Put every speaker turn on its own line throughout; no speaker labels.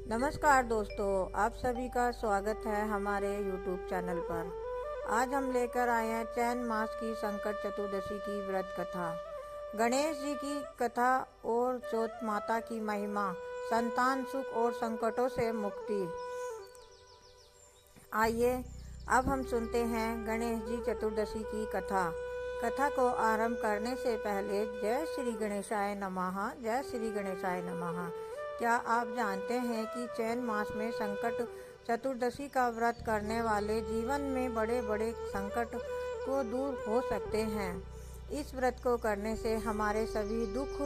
नमस्कार दोस्तों, आप सभी का स्वागत है हमारे YouTube चैनल पर। आज हम लेकर आए हैं चैन मास की संकट चतुर्दशी की व्रत कथा, गणेश जी की कथा और चौथ माता की महिमा, संतान सुख और संकटों से मुक्ति। आइए अब हम सुनते हैं गणेश जी चतुर्दशी की कथा। कथा को आरंभ करने से पहले जय श्री गणेशाय नमः, जय श्री गणेशाय नमः। क्या आप जानते हैं कि चैन मास में संकट चतुर्दशी का व्रत करने वाले जीवन में बड़े बड़े संकट को दूर हो सकते हैं। इस व्रत को करने से हमारे सभी दुख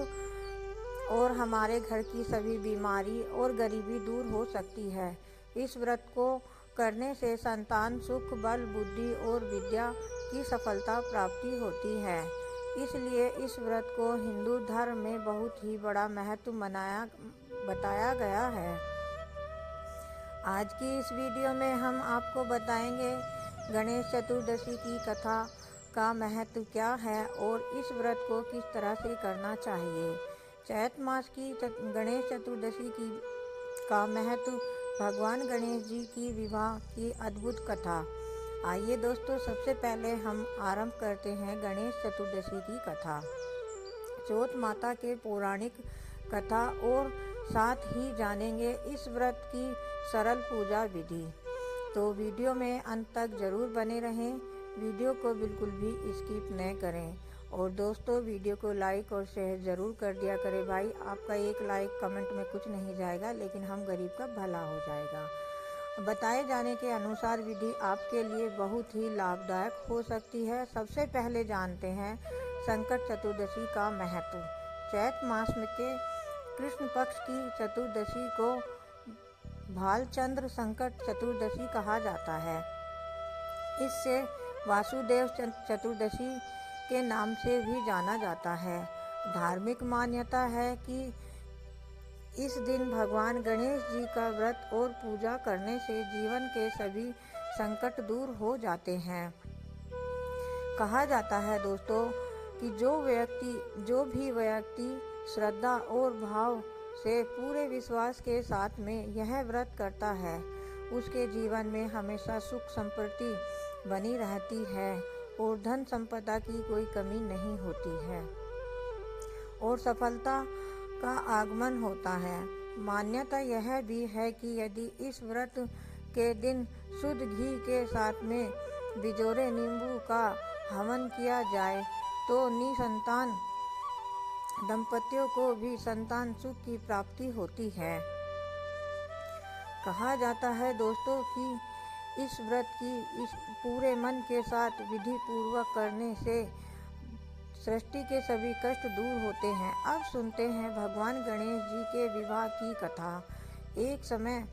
और हमारे घर की सभी बीमारी और गरीबी दूर हो सकती है। इस व्रत को करने से संतान सुख, बल, बुद्धि और विद्या की सफलता प्राप्ति होती है। इसलिए इस व्रत को हिंदू धर्म में बहुत ही बड़ा महत्व बताया गया है। आज की इस वीडियो में हम आपको बताएंगे गणेश चतुर्दशी की कथा का महत्व क्या है और इस व्रत को किस तरह से करना चाहिए। चैत मास की गणेश चतुर्दशी का महत्व, भगवान गणेश जी की विवाह की अद्भुत कथा। आइए दोस्तों, सबसे पहले हम आरंभ करते हैं गणेश चतुर्दशी की कथा, चौथ माता के पौराणिक कथा और साथ ही जानेंगे इस व्रत की सरल पूजा विधि। तो वीडियो में अंत तक जरूर बने रहें, वीडियो को बिल्कुल भी स्किप न करें। और दोस्तों, वीडियो को लाइक और शेयर ज़रूर कर दिया करें भाई। आपका एक लाइक कमेंट में कुछ नहीं जाएगा, लेकिन हम गरीब का भला हो जाएगा। बताए जाने के अनुसार विधि आपके लिए बहुत ही लाभदायक हो सकती है। सबसे पहले जानते हैं संकट चतुर्दशी का महत्व। चैत मास के कृष्ण पक्ष की चतुर्दशी को भालचंद्र संकट चतुर्दशी कहा जाता है। इससे वासुदेव चतुर्दशी के नाम से भी जाना जाता है। धार्मिक मान्यता है कि इस दिन भगवान गणेश जी का व्रत और पूजा करने से जीवन के सभी संकट दूर हो जाते हैं। कहा जाता है दोस्तों कि जो भी व्यक्ति श्रद्धा और भाव से पूरे विश्वास के साथ में यह व्रत करता है, उसके जीवन में हमेशा सुख समृद्धि बनी रहती है और धन संपदा की कोई कमी नहीं होती है और सफलता का आगमन होता है। मान्यता यह भी है कि यदि इस व्रत के दिन शुद्ध घी के साथ में बिजोरे नींबू का हवन किया जाए तो निसंतान दंपतियों को भी संतान सुख की प्राप्ति होती है। कहा जाता है दोस्तों कि इस व्रत की इस पूरे मन के साथ विधि पूर्वक करने से सृष्टि के सभी कष्ट दूर होते हैं। अब सुनते हैं भगवान गणेश जी के विवाह की कथा। एक समय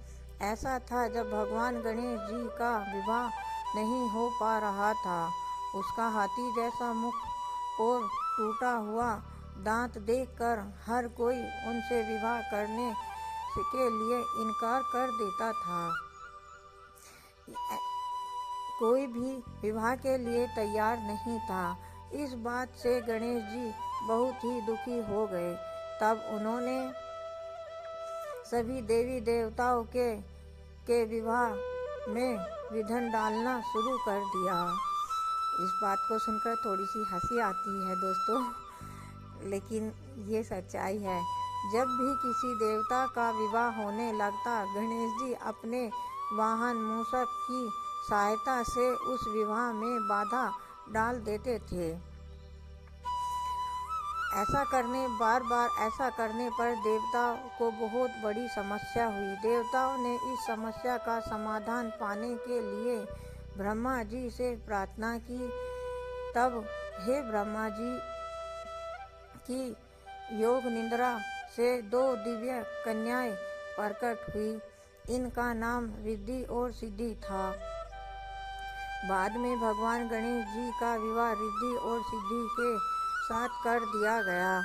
ऐसा था जब भगवान गणेश जी का विवाह नहीं हो पा रहा था। उसका हाथी जैसा मुख और टूटा हुआ दांत देखकर हर कोई उनसे विवाह करने के लिए इनकार कर देता था। कोई भी विवाह के लिए तैयार नहीं था। इस बात से गणेश जी बहुत ही दुखी हो गए। तब उन्होंने सभी देवी देवताओं के विवाह में विघ्न डालना शुरू कर दिया। इस बात को सुनकर थोड़ी सी हंसी आती है दोस्तों, लेकिन ये सच्चाई है। जब भी किसी देवता का विवाह होने लगता, गणेश जी अपने वाहन मूषक की सहायता से उस विवाह में बाधा डाल देते थे। बार बार ऐसा करने पर देवताओं को बहुत बड़ी समस्या हुई। देवताओं ने इस समस्या का समाधान पाने के लिए ब्रह्मा जी से प्रार्थना की। तब हे ब्रह्मा जी की योग निद्रा से 2 दिव्य कन्याएं प्रकट हुई। इनका नाम रिद्धि और सिद्धि था। बाद में भगवान गणेश जी का विवाह रिद्धि और सिद्धि के साथ कर दिया गया।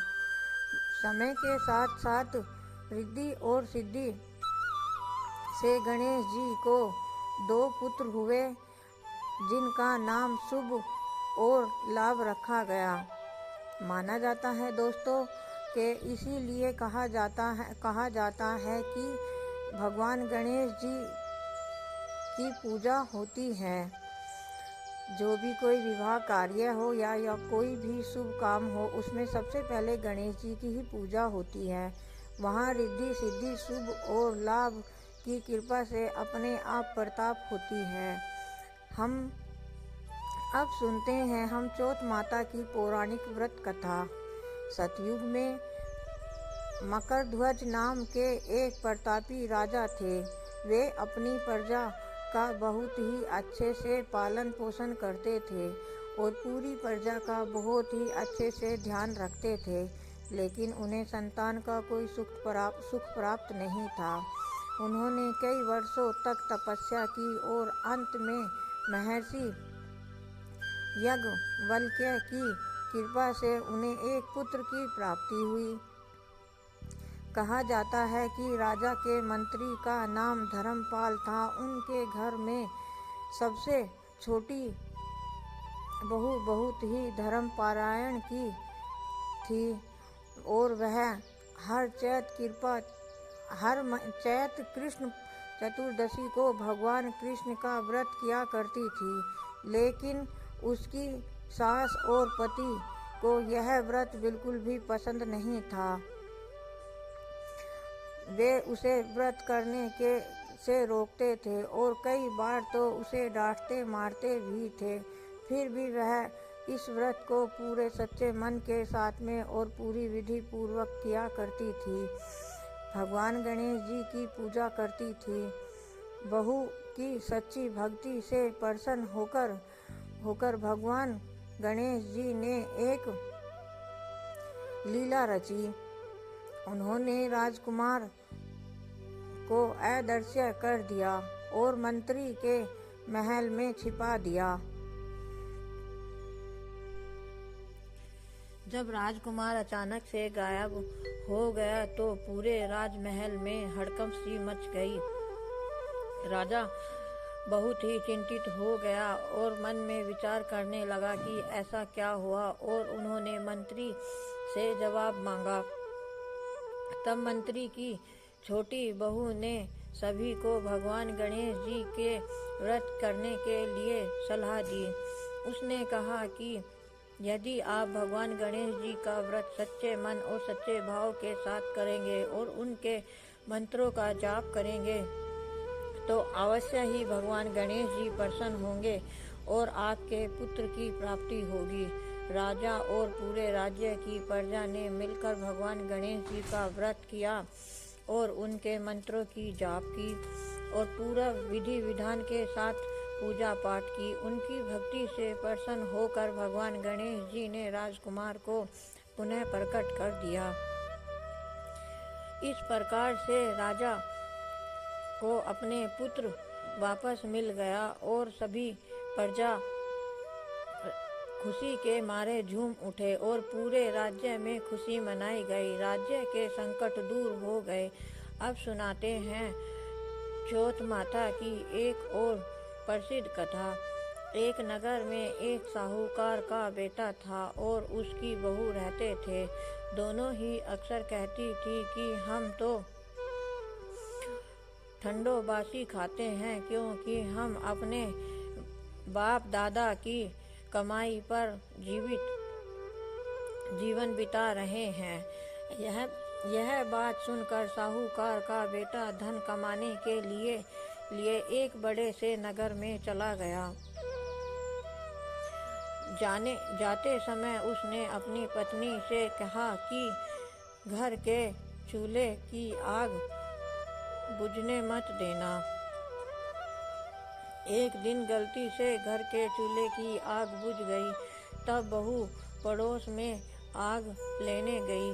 समय के साथ साथ रिद्धि और सिद्धि से गणेश जी को 2 पुत्र हुए, जिनका नाम शुभ और लाभ रखा गया। माना जाता है दोस्तों कि इसीलिए कहा जाता है कि भगवान गणेश जी की पूजा होती है। जो भी कोई विवाह कार्य हो या कोई भी शुभ काम हो, उसमें सबसे पहले गणेश जी की ही पूजा होती है। वहाँ रिद्धि सिद्धि शुभ और लाभ की कृपा से अपने आप प्रताप होती है। हम अब सुनते हैं हम चौथ माता की पौराणिक व्रत कथा। सतयुग में मकरध्वज नाम के एक प्रतापी राजा थे। वे अपनी प्रजा का बहुत ही अच्छे से पालन पोषण करते थे और पूरी प्रजा का बहुत ही अच्छे से ध्यान रखते थे, लेकिन उन्हें संतान का कोई सुख प्राप्त नहीं था। उन्होंने कई वर्षों तक तपस्या की और अंत में महर्षि याज्ञवल्क्य की कृपा से उन्हें एक पुत्र की प्राप्ति हुई। कहा जाता है कि राजा के मंत्री का नाम धर्मपाल था। उनके घर में सबसे छोटी बहू बहुत ही धर्मपरायण की थी और वह हर चैत कृष्ण चतुर्दशी को भगवान कृष्ण का व्रत किया करती थी, लेकिन उसकी सास और पति को यह व्रत बिल्कुल भी पसंद नहीं था। वे उसे व्रत करने से रोकते थे और कई बार तो उसे डांटते मारते भी थे। फिर भी वह इस व्रत को पूरे सच्चे मन के साथ में और पूरी विधि पूर्वक किया करती थी। भगवान गणेश जी की पूजा करती थी। बहू की सच्ची भक्ति से प्रसन्न होकर भगवान गणेश जी ने एक लीला रची। उन्होंने राजकुमार को अदृश्य कर दिया और मंत्री के महल में छिपा दिया। जब राजकुमार अचानक से गायब हो गया तो पूरे राजमहल में हड़कंप सी मच गई। राजा बहुत ही चिंतित हो गया और मन में विचार करने लगा कि ऐसा क्या हुआ, और उन्होंने मंत्री से जवाब मांगा। तब मंत्री की छोटी बहू ने सभी को भगवान गणेश जी के व्रत करने के लिए सलाह दी। उसने कहा कि यदि आप भगवान गणेश जी का व्रत सच्चे मन और सच्चे भाव के साथ करेंगे और उनके मंत्रों का जाप करेंगे तो अवश्य ही भगवान गणेश जी प्रसन्न होंगे और आपके पुत्र की प्राप्ति होगी। राजा और पूरे राज्य की प्रजा ने मिलकर भगवान गणेश जी का व्रत किया और उनके मंत्रों की जाप की और पूरा विधि विधान के साथ पूजा पाठ की। उनकी भक्ति से प्रसन्न होकर भगवान गणेश जी ने राजकुमार को पुनः प्रकट कर दिया। इस प्रकार से राजा को अपने पुत्र वापस मिल गया और सभी प्रजा खुशी के मारे झूम उठे और पूरे राज्य में खुशी मनाई गई। राज्य के संकट दूर हो गए। अब सुनाते हैं चौथ माता की एक और प्रसिद्ध कथा। एक नगर में एक साहूकार का बेटा था और उसकी बहू रहते थे। दोनों ही अक्सर कहती थी कि हम तो ठंडो बासी खाते हैं क्योंकि हम अपने बाप दादा की कमाई पर जीवन बिता रहे हैं। यह बात सुनकर साहूकार का बेटा धन कमाने के लिए एक बड़े से नगर में चला गया। जाते समय उसने अपनी पत्नी से कहा कि घर के चूल्हे की आग बुझने मत देना। एक दिन गलती से घर के चूल्हे की आग बुझ गई। तब बहू पड़ोस में आग लेने गई।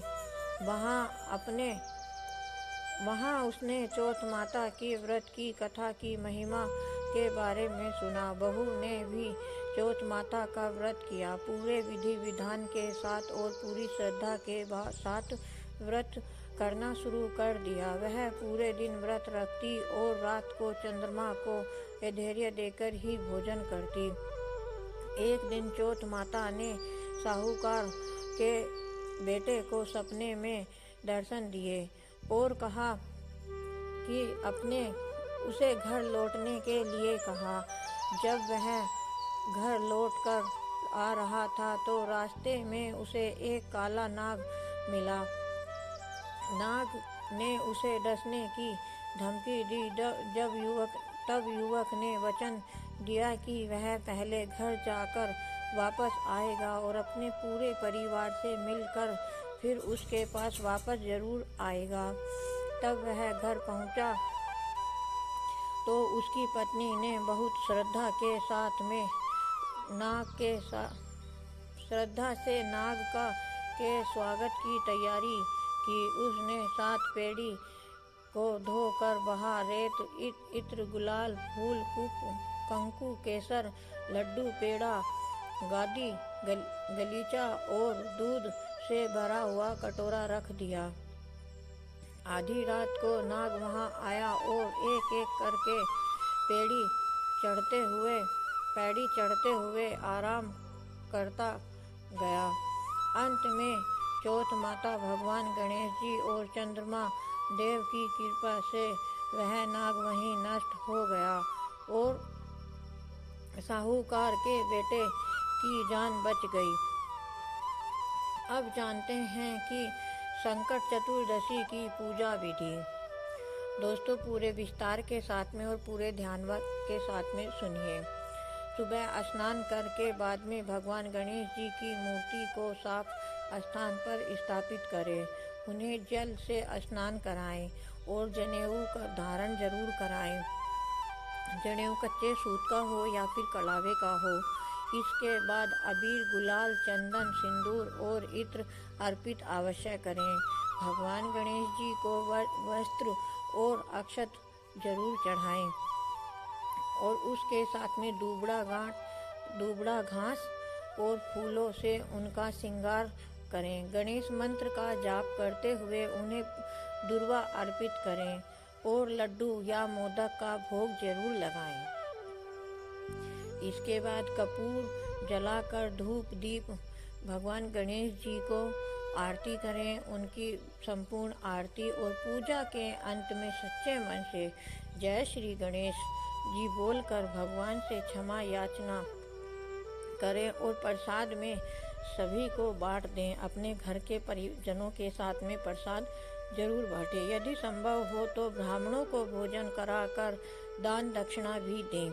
वहाँ उसने चौथ माता की व्रत की कथा की महिमा के बारे में सुना। बहू ने भी चौथ माता का व्रत किया। पूरे विधि विधान के साथ और पूरी श्रद्धा के साथ व्रत करना शुरू कर दिया। वह पूरे दिन व्रत रखती और रात को चंद्रमा को धैर्य देकर ही भोजन करती। एक दिन चौथ माता ने साहूकार के बेटे को सपने में दर्शन दिए और कहा कि अपने उसे घर लौटने के लिए कहा। जब वह घर लौटकर आ रहा था तो रास्ते में उसे एक काला नाग मिला। नाग ने उसे डसने की धमकी दी। तब युवक ने वचन दिया कि वह पहले घर जाकर वापस आएगा और अपने पूरे परिवार से मिलकर फिर उसके पास वापस जरूर आएगा। तब वह घर पहुंचा तो उसकी पत्नी ने बहुत श्रद्धा से नाग के स्वागत की तैयारी की। उसने 7 पेड़ी को धोकर वहाँ रेत, इत्र, गुलाल, फूल, कंकु, केसर, लड्डू, पेड़ा, गादी, गलीचा और दूध से भरा हुआ कटोरा रख दिया। आधी रात को नाग वहाँ आया और एक एक करके पैड़ी चढ़ते हुए आराम करता गया। अंत में चौथ माता भगवान गणेश जी और चंद्रमा देव की कृपा से वह नाग वहीं नष्ट हो गया और साहूकार के बेटे की जान बच गई। अब जानते हैं कि संकट चतुर्दशी की पूजा विधि। दोस्तों, पूरे विस्तार के साथ में और पूरे ध्यान के साथ में सुनिए। सुबह स्नान करके बाद में भगवान गणेश जी की मूर्ति को साफ स्थान पर स्थापित करें। उन्हें जल से स्नान कराएं और जनेऊ का धारण जरूर कराएं। जनेऊ कच्चे सूत का हो या फिर कलावे का हो। इसके बाद अबीर, गुलाल, चंदन, सिंदूर और इत्र अर्पित अवश्य करें। भगवान गणेश जी को वस्त्र और अक्षत जरूर चढ़ाएं और उसके साथ में दूबड़ा घास और फूलों से उनका श्रृंगार करें। गणेश मंत्र का जाप करते हुए उन्हें दुर्वा अर्पित करें और लड्डू या मोदक का भोग जरूर लगाएं। इसके बाद कपूर जलाकर धूप दीप भगवान गणेश जी को आरती करें। उनकी संपूर्ण आरती और पूजा के अंत में सच्चे मन से जय श्री गणेश जी बोलकर भगवान से क्षमा याचना करें और प्रसाद में सभी को बांट दें। अपने घर के परिजनों के साथ में प्रसाद जरूर बांटें। यदि संभव हो तो ब्राह्मणों को भोजन कराकर दान दक्षिणा भी दें,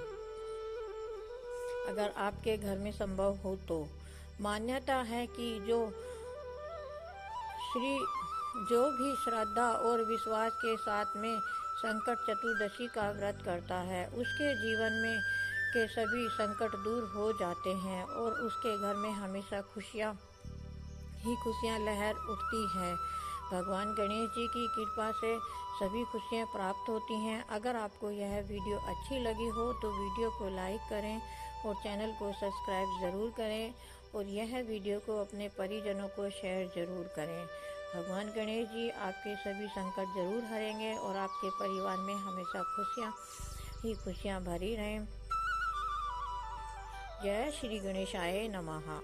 अगर आपके घर में संभव हो तो। मान्यता है कि जो भी श्रद्धा और विश्वास के साथ में संकट चतुर्दशी का व्रत करता है उसके जीवन में के सभी संकट दूर हो जाते हैं और उसके घर में हमेशा खुशियाँ लहर उठती हैं। भगवान गणेश जी की कृपा से सभी खुशियाँ प्राप्त होती हैं। अगर आपको यह वीडियो अच्छी लगी हो तो वीडियो को लाइक करें और चैनल को सब्सक्राइब ज़रूर करें और यह वीडियो को अपने परिजनों को शेयर ज़रूर करें। भगवान गणेश जी आपके सभी संकट जरूर हरेंगे और आपके परिवार में हमेशा खुशियाँ भरी रहें। जय श्री गणेशाय नमः।